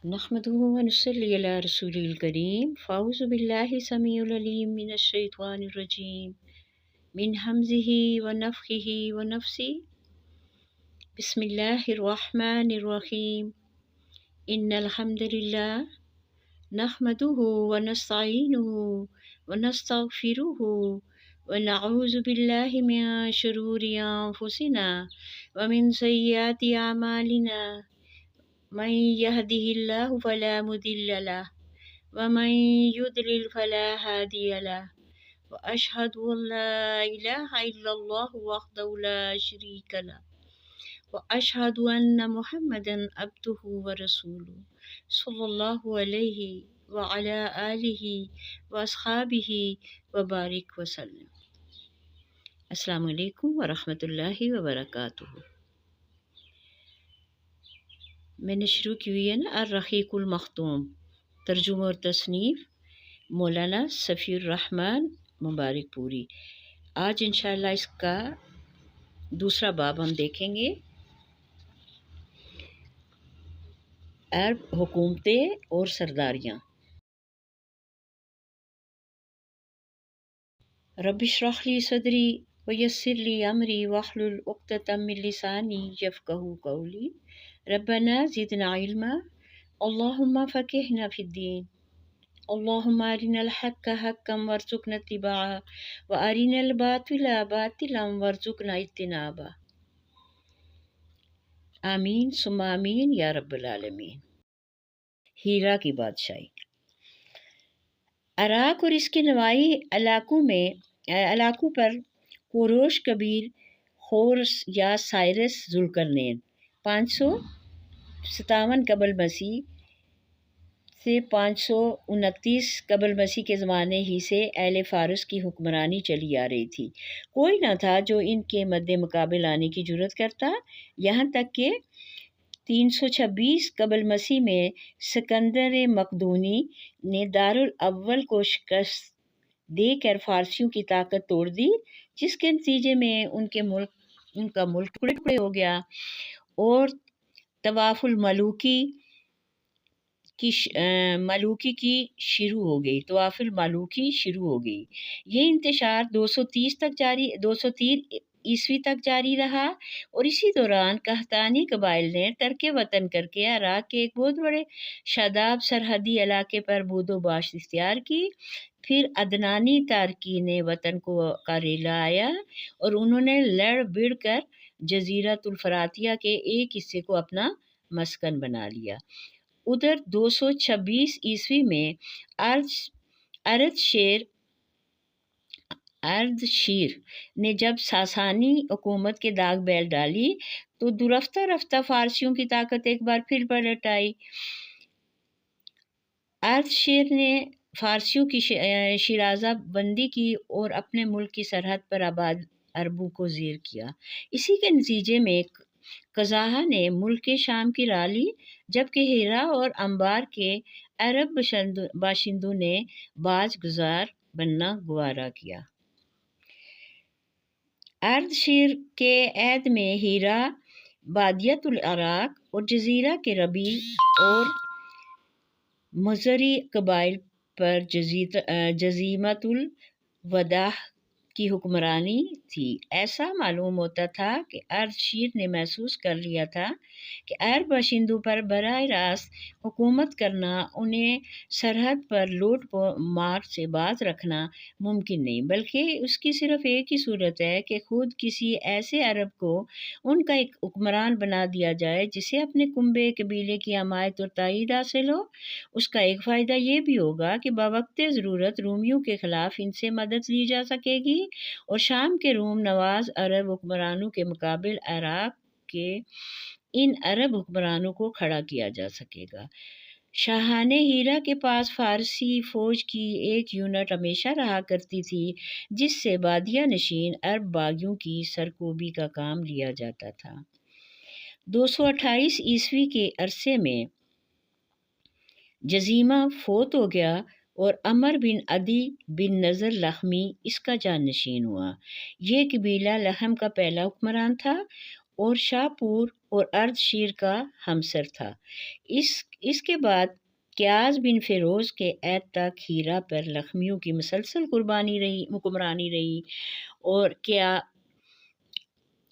نحمده ونصلي على رسوله الكريم فأعوذ بالله السميع العليم من الشيطان الرجيم من همزه ونفخه ونفسه بسم الله الرحمن الرحيم إن الحمد لله نحمده ونستعينه ونستغفره ونعوذ بالله من شرور أنفسنا ومن سيئات أعمالنا من يهده الله فلا مضل له ومن يضلل فلا هادي له وأشهد أن لا إله إلا الله وحده لا شريك له وأشهد أن محمدا عبده ورسوله صلى الله عليه وعلى آله وأصحابه وبارك وسلم. السلام علیکم ورحمۃ اللہ وبرکاتہ. میں نے شروع کی ہوئی ہے نا الرحیق المختوم، ترجمہ اور تصنیف مولانا صفی الرحمن مبارک پوری. آج انشاءاللہ اس کا دوسرا باب ہم دیکھیں گے، عرب حکومتیں اور سرداریاں. رب اشرح لی صدری ویسر لی امری واحلل عقدۃ من لسانی یفقہوا قولی. ربنا زدنا علما اللہم فقہنا فی الدین اللہم ارنا الحق حقا وارزقنا اتباعہ وارنا الباطل باطلا وارزقنا اجتنابہ. آمین ثم آمین یا رب العالمین. ہیرا کی بادشاہی. عراق اور اس کے نواحی علاقوں پر کوروش کبیر، خورس یا سائرس ذوالقرنین 557 قبل مسیح سے 529 قبل مسیح کے زمانے ہی سے اہل فارس کی حکمرانی چلی آ رہی تھی. کوئی نہ تھا جو ان کے مد مقابل آنے کی جرت کرتا، یہاں تک کہ 326 قبل مسیح میں سکندر مقدونی نے دارالاول کو شکست دے کر فارسیوں کی طاقت توڑ دی، جس کے نتیجے میں ان کا ملک ٹکڑے ہو گیا اور طواف الملوکی کی شروع ہو گئی. یہ انتشار 230 عیسوی تک جاری رہا اور اسی دوران قحطانی قبائل نے ترک وطن کر کے عراق کے ایک بہت بڑے شاداب سرحدی علاقے پر بود و باش اختیار کی. پھر عدنانی تارکین وطن کا ریلا آیا اور انہوں نے لڑ بڑھ کر جزیرۃ الفراتیہ کے ایک حصے کو اپنا مسکن بنا لیا. ادھر 226 عیسوی میں اردشیر نے جب ساسانی حکومت کے داغ بیل ڈالی تو رفتہ رفتہ فارسیوں کی طاقت ایک بار پھر پلٹ آئی. اردشیر نے فارسیوں کی شیرازہ بندی کی اور اپنے ملک کی سرحد پر آباد عربوں کو زیر کیا. اسی کے نتیجے میں قزاحہ نے ملک شام کی راہ لی، جبکہ ہیرا اور انبار کے عرب باشندوں نے باج گزار بننا گوارا کیا. اردشیر کے عہد میں ہیرا، بادیت العراق اور جزیرہ کے ربیع اور مزری قبائل پر جزیمت الوداع کی حکمرانی تھی. ایسا معلوم ہوتا تھا کہ اردشیر نے محسوس کر لیا تھا کہ عرب باشندوں پر براہ راست حکومت کرنا، انہیں سرحد پر لوٹ مار سے باز رکھنا ممکن نہیں، بلکہ اس کی صرف ایک ہی صورت ہے کہ خود کسی ایسے عرب کو ان کا ایک حکمران بنا دیا جائے جسے اپنے کنبے قبیلے کی حمایت اور تائید حاصل ہو. اس کا ایک فائدہ یہ بھی ہوگا کہ بوقت ضرورت رومیوں کے خلاف ان سے مدد لی جا سکے گی اور شام کے روم نواز عرب حکمرانوں کے مقابل عراق کے ان عرب حکمرانوں کو کھڑا کیا جا سکے گا. شاہان ہیرا کے پاس فارسی فوج کی ایک یونٹ ہمیشہ رہا کرتی تھی جس سے بادیہ نشین عرب باغیوں کی سرکوبی کا کام لیا جاتا تھا. 228 عیسوی کے عرصے میں جزیمہ فوت ہو گیا اور عمر بن عدی بن نضر لخمی اس کا جانشین ہوا. یہ قبیلہ لخم کا پہلا حکمران تھا اور شاپور اور ارد شیر کا ہمسر تھا۔ اس کے بعد قیاس بن فیروز کے عہد تک ہیرا پر لخمیوں کی مسلسل حکمرانی رہی، اور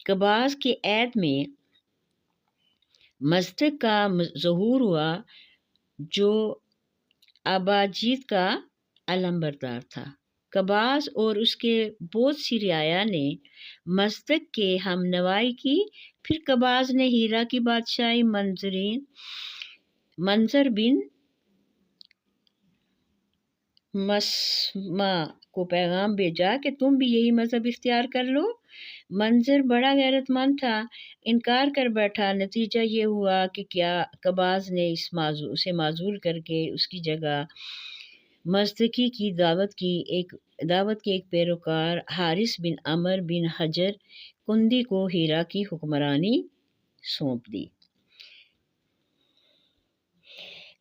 قباز کے عہد میں مزدک کا ظہور ہوا جو آباجیت کا علمبردار تھا۔ قباز اور اس کے بہت سی رعایا نے مزدک کے ہم نوائی کی۔ پھر قباز نے ہیرا کی بادشاہی منظر بن مسمع کو پیغام بھیجا کہ تم بھی یہی مذہب اختیار کر لو۔ منظر بڑا غیرت مند تھا، انکار کر بیٹھا۔ نتیجہ یہ ہوا کہ قباز نے اسے معزول کر کے اس کی جگہ مزدکی کی دعوت کے ایک پیروکار حارث بن عمر بن حجر کندی کو ہیرا کی حکمرانی سونپ دی۔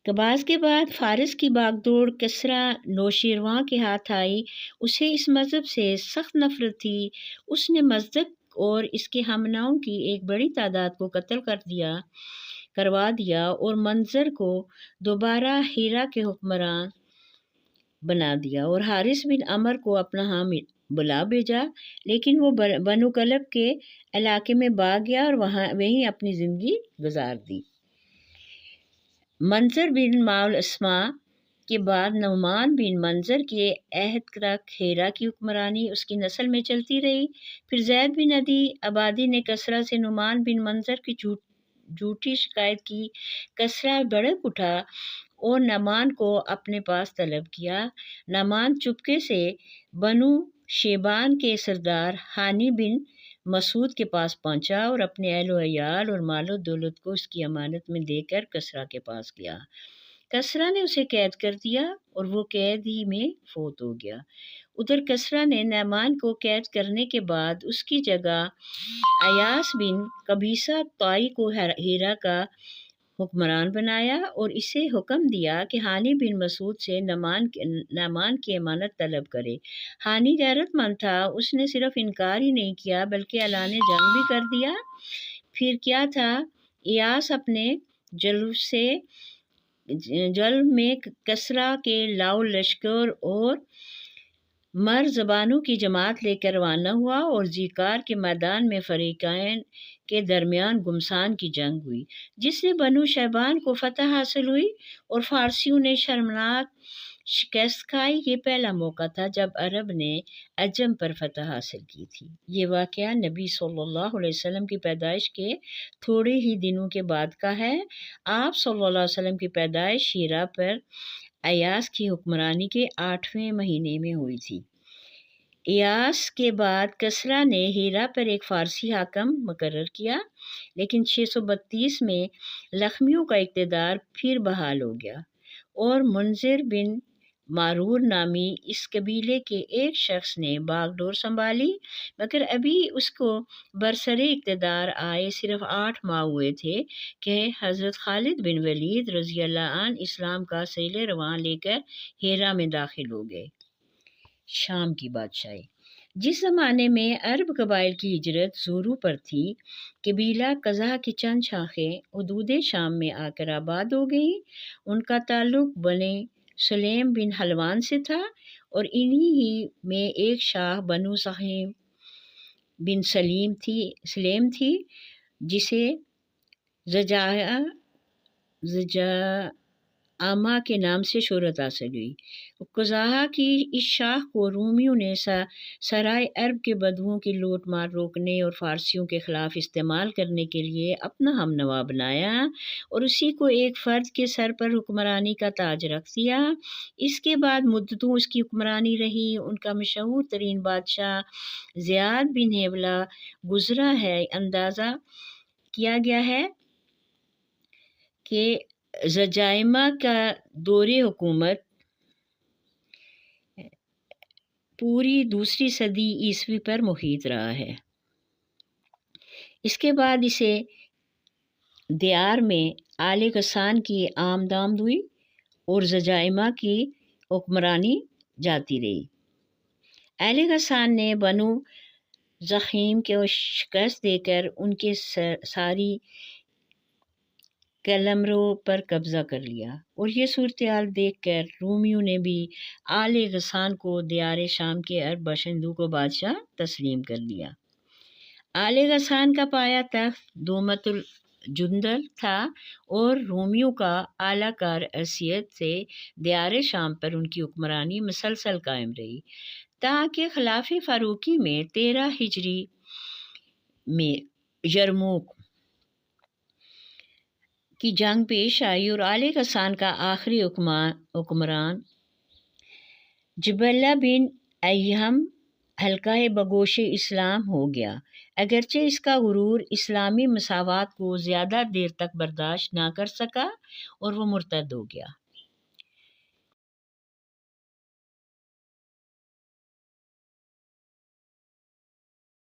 قباز کے بعد فارس کی باغ دوڑ کسریٰ نوشیروان کے ہاتھ آئی۔ اسے اس مذہب سے سخت نفرت تھی۔ اس نے مزدک اور اس کے ہمناؤں کی ایک بڑی تعداد کو قتل کروا دیا اور منظر کو دوبارہ ہیرا کے حکمران بنا دیا اور حارث بن عمر کو اپنا حامی بلا بھیجا، لیکن وہ بنو کلب کے علاقے میں بھاگ گیا اور وہیں اپنی زندگی گزار دی۔ منظر بن ماول اسما کے بعد نعمان بن منظر کے عہد تک ہیرا کی حکمرانی اس کی نسل میں چلتی رہی۔ پھر زید بن عدی عبادی نے کسریٰ سے نعمان بن منظر کی جھوٹی شکایت کی۔ کسریٰ بھڑک اٹھا اور نعمان کو اپنے پاس طلب کیا۔ نعمان چپکے سے بنو شیبان کے سردار ہانی بن مسعود کے پاس پہنچا اور اپنے اہل و عیال اور مال و دولت کو اس کی امانت میں دے کر کسریٰ کے پاس گیا۔ کسریٰ نے اسے قید کر دیا اور وہ قید ہی میں فوت ہو گیا۔ ادھر کسریٰ نے نعمان کو قید کرنے کے بعد اس کی جگہ ایاس بن قبیصہ طائی کو ہیرا کا حکمران بنایا اور اسے حکم دیا کہ ہانی بن مسعود سے نعمان کی امانت طلب کرے۔ ہانی غیرت مند تھا، اس نے صرف انکار ہی نہیں کیا بلکہ اعلان جنگ بھی کر دیا۔ پھر کیا تھا، ایاس اپنے جلب میں کسریٰ کے لاؤ لشکر اور مر زبانوں کی جماعت لے کر روانہ ہوا اور ذیقار کے میدان میں فریقین کے درمیان گھمسان کی جنگ ہوئی، جس سے بنو شیبان کو فتح حاصل ہوئی اور فارسیوں نے شرمناک شکست کھائی۔ یہ پہلا موقع تھا جب عرب نے عجم پر فتح حاصل کی تھی۔ یہ واقعہ نبی صلی اللہ علیہ وسلم کی پیدائش کے تھوڑے ہی دنوں کے بعد کا ہے۔ آپ صلی اللہ علیہ وسلم کی پیدائش ہیرا پر ایاس کی حکمرانی کے 8ویں مہینے میں ہوئی تھی۔ ایاس کے بعد کسریٰ نے ہیرا پر ایک فارسی حاکم مقرر کیا، لیکن 632 میں لخمیوں کا اقتدار پھر بحال ہو گیا اور منذر بن مارور نامی اس قبیلے کے ایک شخص نے باغ ڈور سنبھالی، مگر ابھی اس کو برسر اقتدار آئے صرف 8 ماہ ہوئے تھے کہ حضرت خالد بن ولید رضی اللہ عنہ اسلام کا سیل رواں لے کر ہیرا میں داخل ہو گئے۔ شام کی بادشاہی۔ جس زمانے میں عرب قبائل کی ہجرت زوروں پر تھی، قبیلہ قزح کی چند شاخیں حدود شام میں آ کر آباد ہو گئیں۔ ان کا تعلق بنی سلیم بن حلوان سے تھا اور انہی ہی میں ایک شاخ بنو سہیم بن سلیم تھی جسے زجاعمہ کے نام سے شہرت حاصل ہوئی۔ قزح کی اس شاخ کو رومیوں نے سرائے عرب کے بدوؤں کی لوٹ مار روکنے اور فارسیوں کے خلاف استعمال کرنے کے لیے اپنا ہم نوا بنایا اور اسی کو ایک فرد کے سر پر حکمرانی کا تاج رکھ دیا۔ اس کے بعد مدتوں اس کی حکمرانی رہی۔ ان کا مشہور ترین بادشاہ زیاد بن ہیولہ گزرا ہے۔ اندازہ کیا گیا ہے کہ زجاعمہ کا دور حکومت پوری 2 صدی عیسوی پر محیط رہا ہے۔ اس کے بعد اسے دیار میں آل غسان کی آمد ہوئی اور زجاعمہ کی حکمرانی جاتی رہی۔ آل غسان نے بنو ضخیم کو شکست دے کر ان کے ساری قلمرو پر قبضہ کر لیا، اور یہ صورتحال دیکھ کر رومیوں نے بھی آل غسان کو دیار شام کے عرب باشندوں کو بادشاہ تسلیم کر دیا۔ آل غسان کا پایا تخت دومت الجندل تھا اور رومیوں کا اعلیٰ کار حیثیت سے دیار شام پر ان کی حکمرانی مسلسل قائم رہی، تاکہ خلافِ فاروقی میں 13 ہجری میں یرموک کی جنگ پیش آئی اور آل غسان کا آخری حکمران جبلہ بن ایہم حلقہ بگوش اسلام ہو گیا، اگرچہ اس کا غرور اسلامی مساوات کو زیادہ دیر تک برداشت نہ کر سکا اور وہ مرتد ہو گیا۔